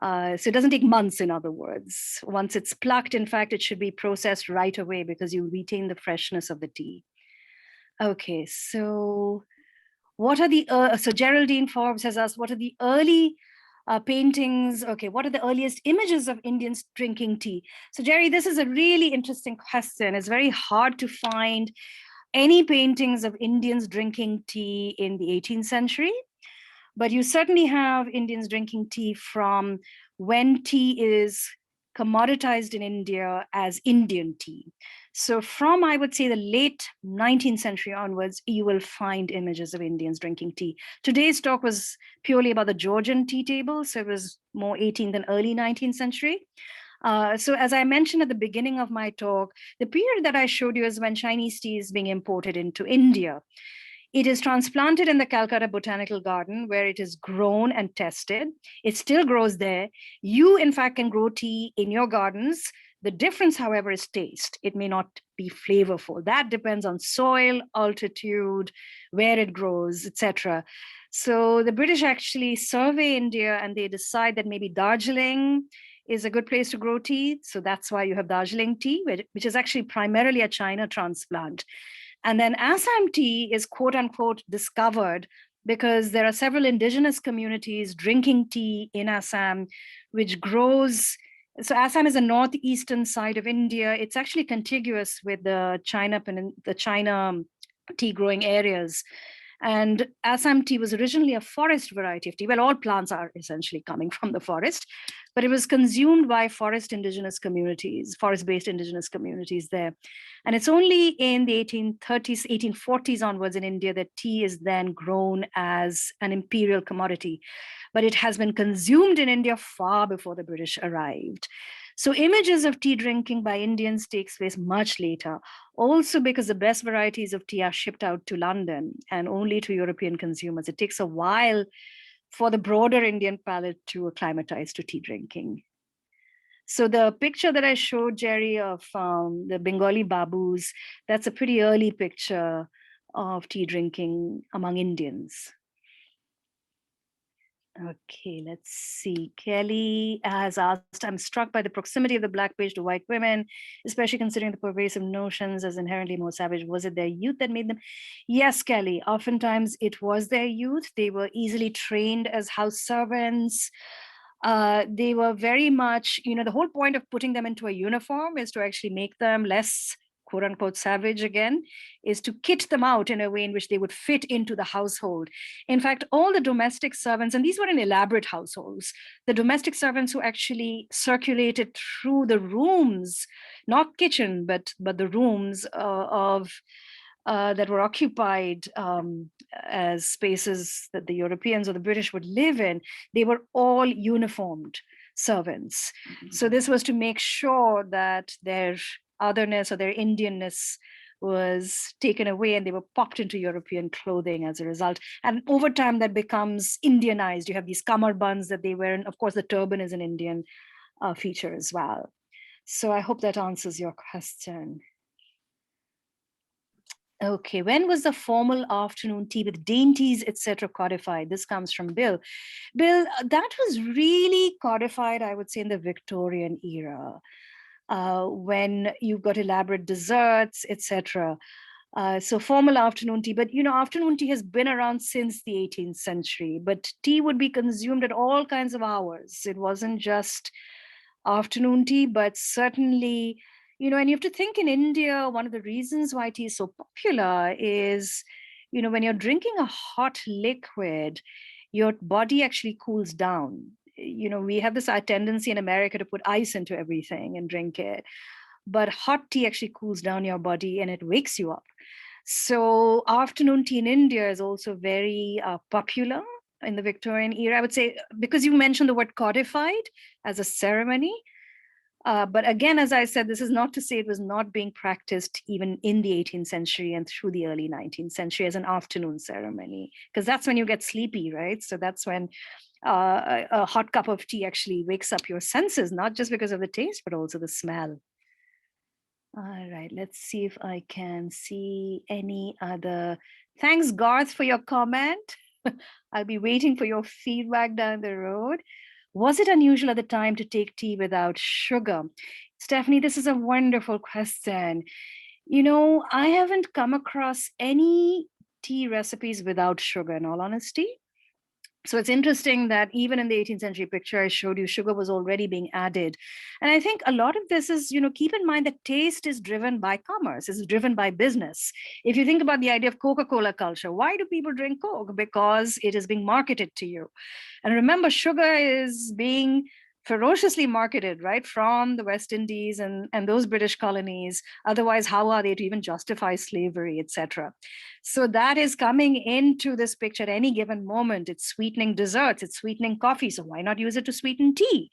A: So it doesn't take months, in other words. Once it's plucked, in fact, it should be processed right away because you retain the freshness of the tea. Okay, so what are the, so Geraldine Forbes has asked, what are the early paintings? Okay, what are the earliest images of Indians drinking tea? So Jerry, this is a really interesting question. It's very hard to find any paintings of Indians drinking tea in the 18th century. But you certainly have Indians drinking tea from when tea is commoditized in India as Indian tea. So from, I would say, the late 19th century onwards, you will find images of Indians drinking tea. Today's talk was purely about the Georgian tea table, so it was more 18th and early 19th century. So as I mentioned at the beginning of my talk, the period that I showed you is when Chinese tea is being imported into India. It is transplanted in the Calcutta Botanical Garden where it is grown and tested. It still grows there. You, in fact, can grow tea in your gardens. The difference, however, is taste. It may not be flavorful. That depends on soil, altitude, where it grows, etc. So the British actually survey India and they decide that maybe Darjeeling is a good place to grow tea. So that's why you have Darjeeling tea, which is actually primarily a China transplant. And then Assam tea is quote unquote discovered because there are several indigenous communities drinking tea in Assam, which grows. So Assam is the northeastern side of India. It's actually contiguous with the China tea growing areas. And Assam tea was originally a forest variety of tea. Well, all plants are essentially coming from the forest, but it was consumed by forest-based indigenous communities there. And it's only in the 1830s, 1840s onwards in India that tea is then grown as an imperial commodity. But it has been consumed in India far before the British arrived. So images of tea drinking by Indians takes place much later, also because the best varieties of tea are shipped out to London and only to European consumers. It takes a while for the broader Indian palate to acclimatize to tea drinking. So the picture that I showed, Jerry, of the Bengali babus, that's a pretty early picture of tea drinking among Indians. Okay, let's see. Kelly has asked, I'm struck by the proximity of the Black Page to white women, especially considering the pervasive notions as inherently more savage. Was it their youth that made them? Yes, Kelly, oftentimes it was their youth. They were easily trained as house servants. They were very much, the whole point of putting them into a uniform is to actually make them less quote unquote savage again, is to kit them out in a way in which they would fit into the household. In fact, all the domestic servants, and these were in elaborate households, the domestic servants who actually circulated through the rooms, not kitchen, but the rooms that were occupied as spaces that the Europeans or the British would live in, they were all uniformed servants. So this was to make sure that their otherness or their Indianness was taken away and they were popped into European clothing as a result. And over time that becomes Indianized. You have these kamarbunds that they wear, and of course the turban is an Indian feature as well. So I hope that answers your question. Okay, when was the formal afternoon tea with dainties, etc. codified? This comes from Bill. Bill, that was really codified, I would say, in the Victorian era. When you've got elaborate desserts, etc. So formal afternoon tea, but afternoon tea has been around since the 18th century, but tea would be consumed at all kinds of hours. It wasn't just afternoon tea, but certainly, and you have to think in India, one of the reasons why tea is so popular is, when you're drinking a hot liquid, your body actually cools down. We have this tendency in America to put ice into everything and drink it, but hot tea actually cools down your body and it wakes you up. So afternoon tea in India is also very popular in the Victorian era, I would say, because you mentioned the word codified as a ceremony. But again, as I said, this is not to say it was not being practiced even in the 18th century and through the early 19th century as an afternoon ceremony, because that's when you get sleepy, right? So that's when a hot cup of tea actually wakes up your senses, not just because of the taste, but also the smell. All right, let's see if I can see any other. Thanks, Garth, for your comment. I'll be waiting for your feedback down the road. Was it unusual at the time to take tea without sugar? Stephanie, this is a wonderful question. I haven't come across any tea recipes without sugar, in all honesty. So it's interesting that even in the 18th century picture I showed you, sugar was already being added. And I think a lot of this is, keep in mind that taste is driven by commerce, is driven by business. If you think about the idea of Coca-Cola culture, why do people drink Coke? Because it is being marketed to you. And remember, sugar is being ferociously marketed, right, from the West Indies and those British colonies. Otherwise, how are they to even justify slavery, etc.? So that is coming into this picture at any given moment. It's sweetening desserts, it's sweetening coffee. So why not use it to sweeten tea?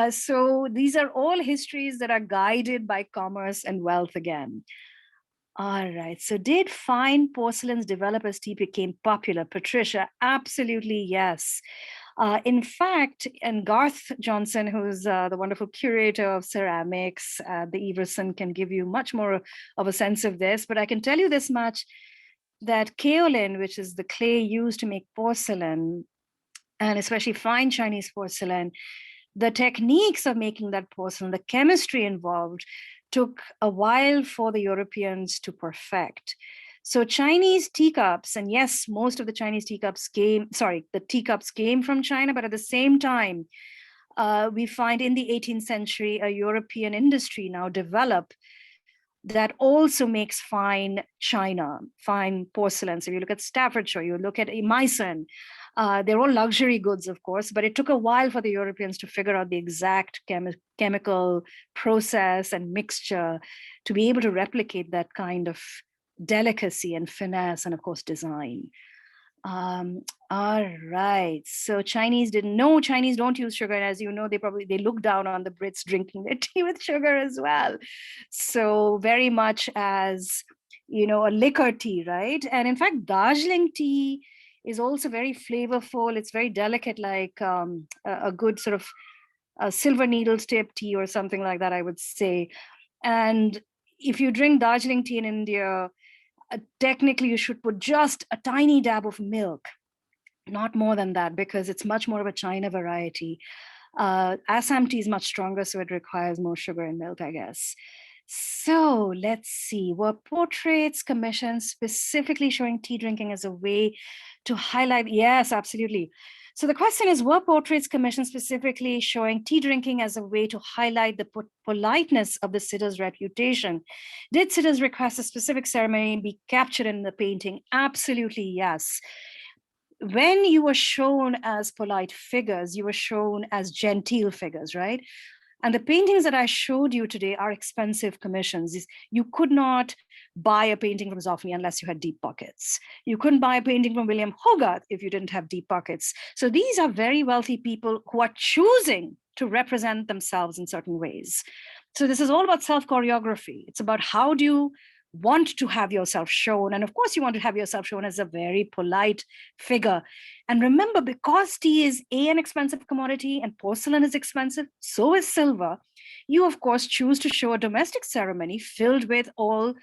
A: So these are all histories that are guided by commerce and wealth again. All right, so did fine porcelains develop as tea became popular? Patricia, absolutely yes. In fact, and Garth Johnson, who's the wonderful curator of ceramics at the Everson, can give you much more of a sense of this, but I can tell you this much, that kaolin, which is the clay used to make porcelain, and especially fine Chinese porcelain, the techniques of making that porcelain, the chemistry involved, took a while for the Europeans to perfect. So Chinese teacups, and yes, most of the Chinese teacups came from China, but at the same time, we find in the 18th century, a European industry now develop that also makes fine china, fine porcelain. So you look at Staffordshire, you look at Meissen, They're all luxury goods, of course, but it took a while for the Europeans to figure out the exact chemical process and mixture to be able to replicate that kind of delicacy and finesse and, of course, design. All right. So Chinese don't use sugar. And as you know, they look down on the Brits drinking their tea with sugar as well. So very much as, a liquor tea, right? And in fact, Darjeeling tea is also very flavorful. It's very delicate, like a good sort of a silver needle tip tea or something like that, I would say. And if you drink Darjeeling tea in India, technically you should put just a tiny dab of milk, not more than that, because it's much more of a China variety. Assam tea is much stronger, so it requires more sugar and milk, I guess. So let's see, were portraits commissioned specifically showing tea drinking as a way to highlight? Yes, absolutely. So the question is, were portraits commissioned specifically showing tea drinking as a way to highlight the politeness of the sitter's reputation? Did sitters request a specific ceremony be captured in the painting? Absolutely, yes. When you were shown as polite figures, you were shown as genteel figures, right? And the paintings that I showed you today are expensive commissions. You could not buy a painting from Zuffini unless you had deep pockets. You couldn't buy a painting from William Hogarth if you didn't have deep pockets. So these are very wealthy people who are choosing to represent themselves in certain ways. So this is all about self-choreography. It's about how do you want to have yourself shown. And of course, you want to have yourself shown as a very polite figure. And remember, because tea is an expensive commodity and porcelain is expensive, so is silver, you of course choose to show a domestic ceremony filled with all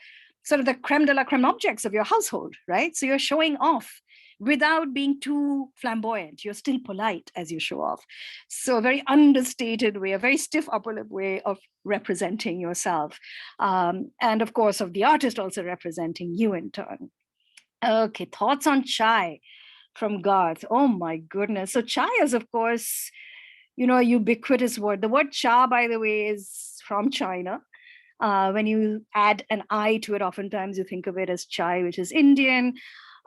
A: sort of the creme de la creme objects of your household, right? So you're showing off without being too flamboyant. You're still polite as you show off. So a very understated way, a very stiff upper lip way of representing yourself. And of course, of the artist also representing you in turn. Okay, thoughts on chai from Garth. Oh my goodness. So chai is, of course, a ubiquitous word. The word cha, by the way, is from China. When you add an I to it, oftentimes you think of it as chai, which is Indian.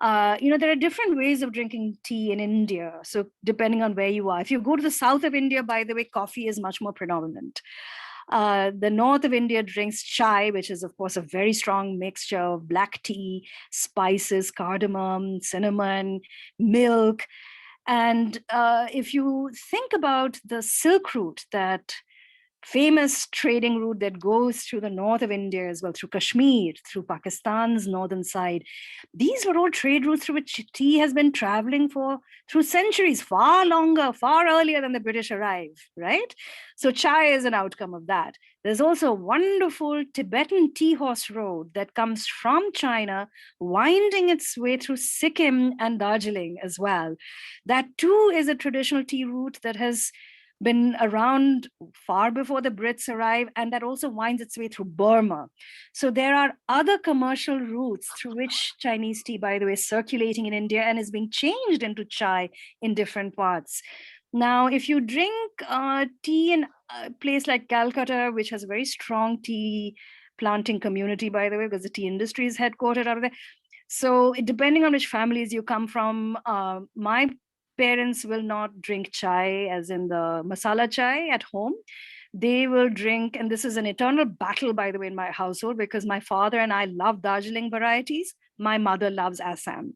A: There are different ways of drinking tea in India. So depending on where you are, if you go to the south of India, by the way, coffee is much more predominant. The north of India drinks chai, which is, of course, a very strong mixture of black tea, spices, cardamom, cinnamon, milk. And if you think about the Silk Route, that famous trading route that goes through the north of India as well, through Kashmir, through Pakistan's northern side. These were all trade routes through which tea has been traveling through centuries, far longer, far earlier than the British arrived, right? So chai is an outcome of that. There's also a wonderful Tibetan tea horse road that comes from China, winding its way through Sikkim and Darjeeling as well. That too is a traditional tea route that has been around far before the Brits arrive, and that also winds its way through Burma. So there are other commercial routes through which Chinese tea, by the way, is circulating in India and is being changed into chai in different parts. Now, if you drink tea in a place like Calcutta, which has a very strong tea planting community, by the way, because the tea industry is headquartered out of there. So depending on which families you come from, my parents will not drink chai as in the masala chai at home. They will drink, and this is an eternal battle, by the way, in my household, because my father and I love Darjeeling varieties. My mother loves Assam.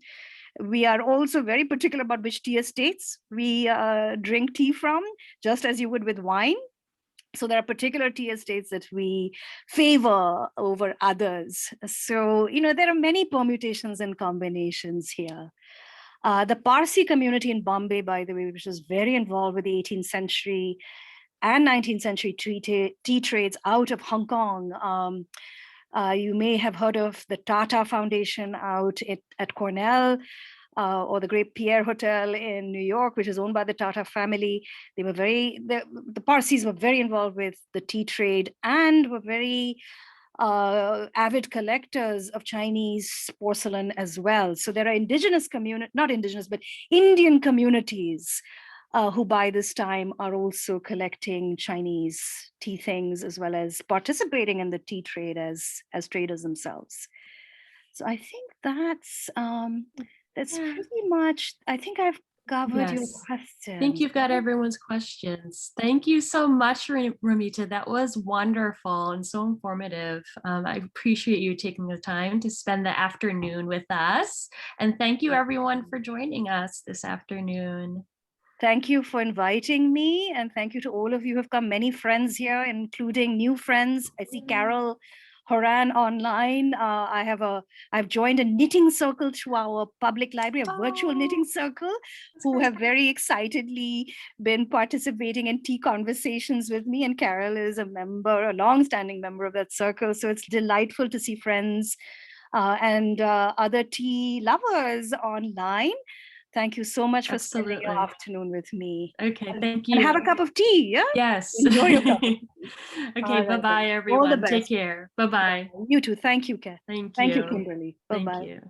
A: We are also very particular about which tea estates we drink tea from, just as you would with wine. So there are particular tea estates that we favor over others. So, there are many permutations and combinations here. The Parsi community in Bombay, by the way, which was very involved with the 18th century and 19th century tea trades out of Hong Kong. You may have heard of the Tata Foundation out at Cornell, or the Great Pierre Hotel in New York, which is owned by the Tata family. The Parsis were very involved with the tea trade and were very avid collectors of Chinese porcelain as well. So there are Indian communities who by this time are also collecting Chinese tea things, as well as participating in the tea trade as traders themselves. So I think that's pretty much, I think I've covered your
B: Yes.
A: questions.
B: I think you've got everyone's questions. Thank you so much, Romita. That was wonderful and so informative. I appreciate you taking the time to spend the afternoon with us. And thank you everyone for joining us this afternoon.
A: Thank you for inviting me, and thank you to all of you who have come. Many friends here, including new friends. I see Carol Horan online. I've joined a knitting circle through our public library, a virtual knitting circle, who have very excitedly been participating in tea conversations with me. And Carol is a member, a long-standing member of that circle. So it's delightful to see friends and other tea lovers online. Thank you so much for spending your afternoon with me.
B: Okay, thank you.
A: And have a cup of tea, yeah?
B: Yes.
A: Enjoy your cup.
B: Okay, bye-bye, everyone. Take care. Bye-bye.
A: You too. Thank you, Kat.
B: Thank you.
A: Thank you, Kimberly. Bye-bye.
B: Thank you.